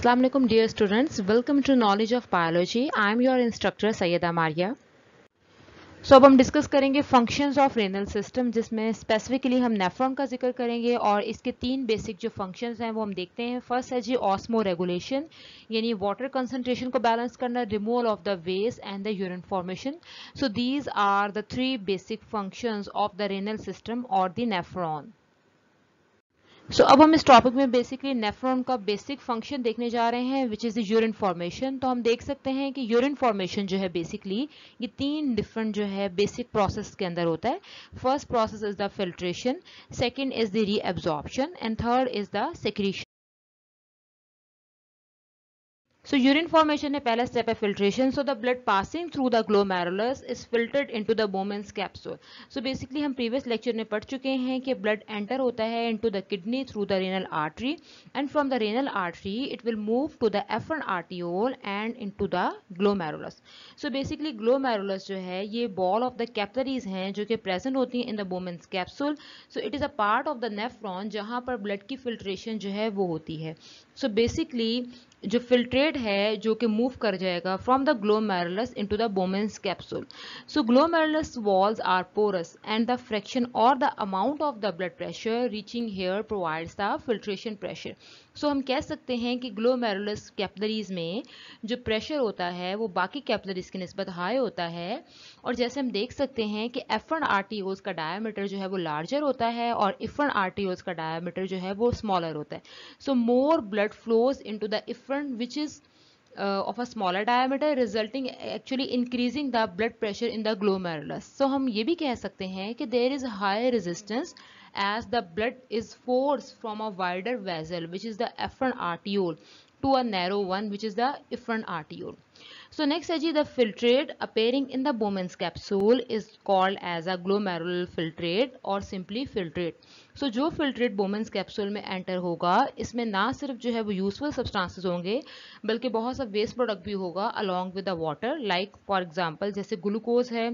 Assalamu alaikum dear students, welcome to Knowledge of Biology. I am your instructor Sayyeda Maria. So अब हम discuss करेंगे functions of renal system, जिसमें specifically हम nephron का जिक्र करेंगे और इसके तीन बेसिक जो फंक्शंस हैं वो हम देखते हैं. फर्स्ट है जी ऑस्मो रेगुलेशन, यानी वाटर कंसंट्रेशन को बैलेंस करना, removal of the waste and the urine formation. So these are the three basic functions of the renal system और द नेफ्रॉन. सो अब हम इस टॉपिक में बेसिकली नेफ्रॉन का बेसिक फंक्शन देखने जा रहे हैं, which is the urine formation. तो हम देख सकते हैं कि यूरिन फॉर्मेशन जो है बेसिकली ये तीन डिफरेंट जो है बेसिक प्रोसेस के अंदर होता है. First process is the filtration, second is the reabsorption and third is the secretion. So urine formation में पहला step है filtration. So the blood passing through the glomerulus is filtered into the Bowman's capsule. So basically हम previous lecture में पढ़ चुके हैं कि blood enter होता है into the kidney through the renal artery, and from the renal artery it will move to the efferent arteriole and into the glomerulus. So basically glomerulus जो है ये ball of the capillaries हैं जो कि present होती हैं in the Bowman's capsule. So it is a part of the nephron जहाँ पर blood की filtration जो है वो होती है. So basically जो फिल्ट्रेट है जो कि मूव कर जाएगा from the glomerulus into the Bowman's capsule. So glomerulus walls are porous and the fraction और the amount of the blood pressure reaching here provides the filtration pressure. So हम कह सकते हैं कि ग्लोमेरुलस कैपिलरीज में जो प्रेशर होता है वो बाकी कैपिलरीज की निस्बत हाई होता है, और जैसे हम देख सकते हैं कि एफरंट आर्टियोल्स का डायमीटर जो है वो लार्जर होता है और इफरंट आर्टियोल्स का डायमीटर जो है वो स्मॉलर होता है. So more blood flows into the efferent which is of a smaller diameter, resulting actually increasing the blood pressure in the glomerulus. So हम ये भी कह सकते हैं कि there is high resistance as the blood is forced from a wider vessel which is the efferent arteriole to a narrow one which is the efferent arteriole. So next है जी the filtrate appearing in the Bowman's capsule is called as a glomerular filtrate or simply filtrate. So जो filtrate Bowman's capsule में enter होगा इसमें ना सिर्फ जो है वो useful substances होंगे बल्कि बहुत सा waste product भी होगा along with the water, like for example जैसे ग्लूकोज है,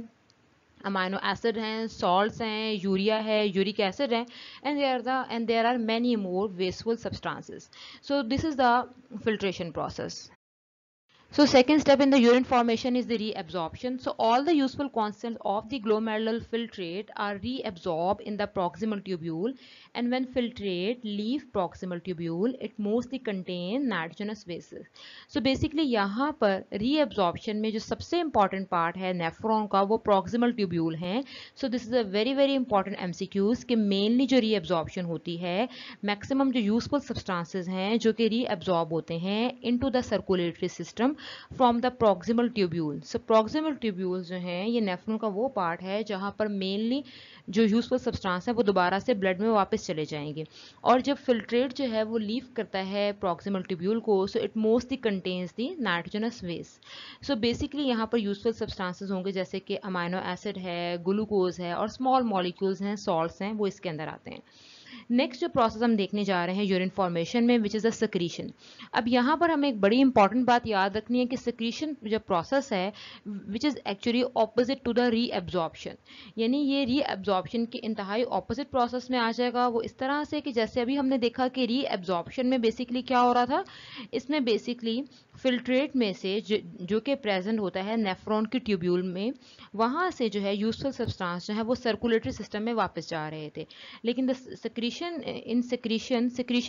अमाइनो एसिड हैं, सॉल्ट्स हैं, यूरिया है, यूरिक एसिड है, and there are many more wasteful substances. So this is the filtration process. So second step in the urine formation is the reabsorption. So all the useful constants of the glomerular filtrate are reabsorbed in the proximal tubule, and when filtrate leave proximal tubule it mostly contain nitrogenous bases. So basically यहाँ पर reabsorption में जो सबसे important part है nephron का वो proximal tubule है. So this is a very important MCQs कि mainly जो reabsorption होती है maximum जो useful substances हैं जो कि reabsorb होते हैं into the circulatory system from the proximal tubule. So proximal tubule जो हैं ये नेफ्रॉन का वो पार्ट है जहाँ पर मेनली जो यूजफुल सब्सटेंस है वो दोबारा से ब्लड में वापस चले जाएंगे, और जब फिल्ट्रेट जो है वो लीव करता है प्रॉक्सिमल ट्यूब्यूल को, so it mostly contains the nitrogenous waste. So basically यहाँ पर यूजफुल सब्सटेंसेस होंगे जैसे कि अमाइनो एसिड है, ग्लूकोज है और स्मॉल मॉलिक्यूल्स हैं, सॉल्ट्स हैं, वो इसके अंदर आते हैं. नेक्स्ट जो प्रोसेस हम देखने जा रहे हैं यूरिन फॉर्मेशन में विच इज़ द सेक्रीशन. अब यहाँ पर हमें एक बड़ी इंपॉर्टेंट बात याद रखनी है कि सेक्रीशन जो प्रोसेस है which is actually opposite to the reabsorption, यानी ये रीएब्जॉर्प्शन के इंतहाई ऑपोजिट प्रोसेस में आ जाएगा. वो इस तरह से कि जैसे अभी हमने देखा कि रीएब्जॉर्प्शन में बेसिकली क्या हो रहा था, इसमें बेसिकली फिल्ट्रेट में से जो कि प्रेजेंट होता है नेफ्रॉन की ट्यूब्यूल में, वहाँ से जो है यूजफुल सब्सटेंस जो है वो सर्कुलेटरी सिस्टम में वापस जा रहे थे. लेकिन द सेक्रीशन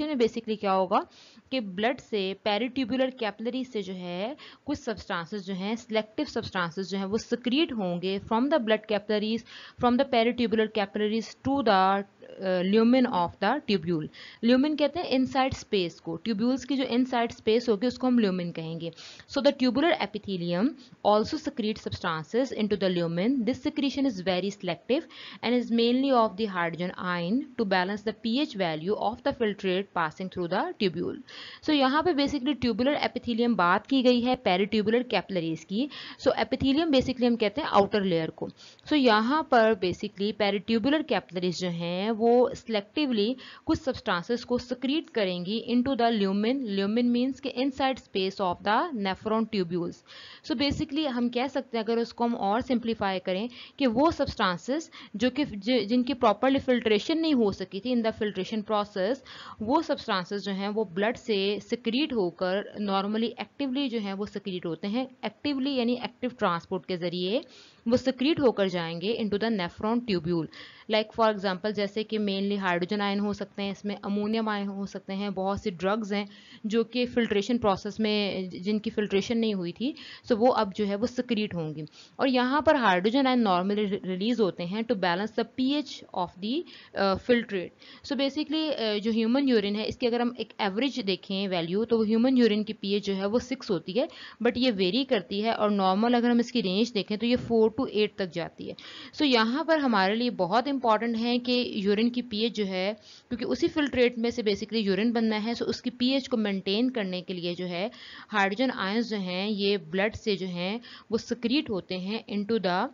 में बेसिकली क्या होगा कि ब्लड से पेरिट्यूबुलर कैपिलरी से जो है कुछ सब्सटेंसेस जो हैं सिलेक्टिव सब्सटेंसेस जो हैं वो सक्रीट होंगे from the blood capillaries, from the peritubular capillaries to the lumen of the tubule. Lumen कहते हैं इनसाइड स्पेस को, ट्यूब्यूल्स की जो इनसाइड स्पेस होगी उसको हम ल्यूमेन कहेंगे. So the tubular epithelium also secrete substances into the lumen. This secretion is very selective and is mainly of the hydrogen ion to balance the pH value of the filtrate passing through the tubule. So यहाँ पे basically tubular epithelium बात की गई है peritubular capillaries की. So epithelium basically हम कहते हैं outer layer को. So यहाँ पर basically peritubular capillaries जो हैं वो सिलेक्टिवली कुछ सब्सटेंसेस को सिक्रीट करेंगी into the lumen, lumen means के inside space of the nephron tubules. So basically हम कह सकते हैं, अगर उसको हम और सिंप्लीफाई करें, कि वो सब्सटेंसेस जो कि जिनकी प्रॉपरली फिल्ट्रेशन नहीं हो सकी थी इन द फिल्ट्रेशन प्रोसेस, वो सब्सटेंसेस जो हैं वो ब्लड से सिक्रीट होकर नॉर्मली एक्टिवली जो हैं वो सिक्रीट होते हैं, एक्टिवली यानी एक्टिव ट्रांसपोर्ट के जरिए वो सिक्रीट होकर जाएंगे into the nephron tubule. Like for example जैसे कि मेनली हाइड्रोजन आयन हो सकते हैं, इसमें अमोनियम आयन हो सकते हैं, बहुत सी ड्रग्स हैं जो कि फिल्ट्रेशन प्रोसेस में जिनकी फिल्ट्रेशन नहीं हुई थी, सो वो अब जो है वो सिक्रीट होंगी। और यहाँ पर हाइड्रोजन आयन नॉर्मली रिलीज होते हैं to balance the pH of the filtrate. So basically जो ह्यूमन यूरिन है, इसकी अगर हम एक एवरेज देखें वैल्यू, तो ह्यूमन यूरिन की पीएच जो है वो 6 होती है, बट ये वेरी करती है, और नॉर्मल अगर हम इसकी रेंज देखें तो ये 4 to 8 तक जाती है। सो यहाँ पर हमारे लिए बहुत इंपॉर्टेंट है कि यूरिन की पीएच जो है, क्योंकि उसी फिल्ट्रेट में से बेसिकली यूरिन बनना है, सो उसकी पीएच को मेंटेन करने के लिए जो है हाइड्रोजन आयंस जो हैं ये ब्लड से जो हैं वो सिक्रीट होते हैं into the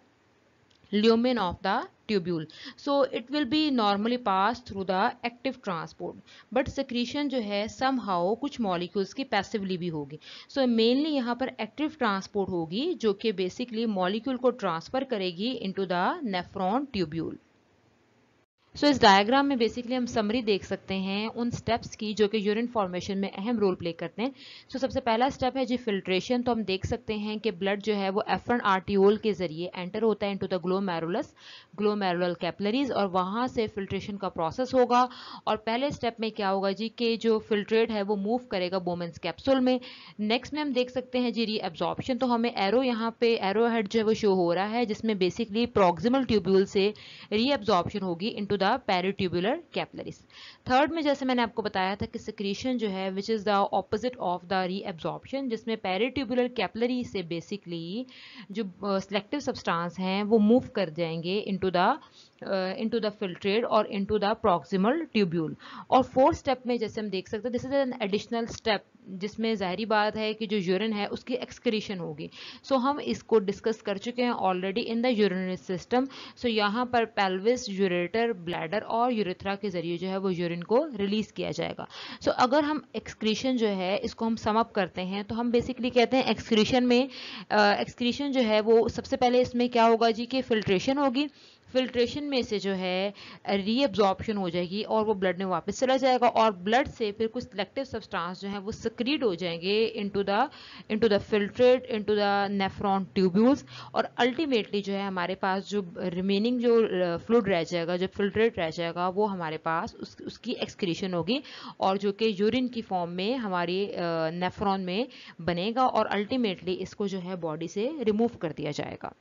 lumen of the tubule, so it will be normally pass through the active transport, but secretion जो है somehow कुछ molecules की passively भी होगी। so mainly यहाँ पर active transport होगी जो कि basically molecule को transfer करेगी into the nephron tubule। सो इस डायग्राम में बेसिकली हम समरी देख सकते हैं उन स्टेप्स की जो कि यूरिन फॉर्मेशन में अहम रोल प्ले करते हैं। सो सबसे पहला स्टेप है जी फिल्ट्रेशन। तो हम देख सकते हैं कि ब्लड जो है वो एफरन आर्टियोल के जरिए एंटर होता है into the glomerulus, glomerular capillaries, और वहां से फिल्ट्रेशन का प्रोसेस होगा। और पहले स्टेप में क्या होगा जी कि जो फिल्ट्रेट है वो मूव करेगा बोमेंस कैप्सूल में। नेक्स्ट में हम देख सकते हैं जी रीएब्जॉर्प्शन। तो हमें एरो यहाँ पे एरो हेड जो है वो शो हो रहा है, जिसमें बेसिकली प्रॉक्सिमल ट्यूब्यूल से रीएब्जॉर्प्शन होगी into the peritubular capillaries. Third में जैसे मैंने आपको बताया था कि सिक्रीशन जो है which is the opposite of the reabsorption, जिसमें पेरिट्यूबुलर कैपिलरी से बेसिकली जो सिलेक्टिव सब्सटेंस हैं वो मूव कर जाएंगे into the filtrate और into the proximal tubule। और फोर्थ स्टेप में जैसे हम देख सकते हैं this is an additional step, जिसमें जाहिर बात है कि जो यूरिन है उसकी एक्सक्रीशन होगी। सो हम इसको डिस्कस कर चुके हैं already in the urinary system. So यहाँ पर पेल्विस, यूरेटर, ब्लैडर और यूरेथ्रा के जरिए जो है वो यूरिन को रिलीज किया जाएगा। सो अगर हम एक्सक्रीशन जो है इसको हम सम अप करते हैं तो हम बेसिकली कहते हैं एक्सक्रीशन जो है वो सबसे पहले इसमें क्या होगा जी कि फिल्ट्रेशन होगी, फिल्ट्रेशन में से जो है रीअब्जॉर्प्शन हो जाएगी और वो ब्लड में वापस चला जाएगा, और ब्लड से फिर कुछ सिलेक्टिव सब्सटेंस जो है वो सिक्रीट हो जाएंगे into the filtrate, into the nephron tubules, और अल्टीमेटली जो है हमारे पास जो रिमेनिंग जो फ्लूइड रह जाएगा, जो फिल्ट्रेट रह जाएगा, वो हमारे पास उसकी एक्सक्रीशन होगी, और जो कि यूरिन की फॉर्म में हमारी नेफ्रॉन में बनेगा, और अल्टीमेटली इसको जो है बॉडी से रिमूव कर दिया जाएगा।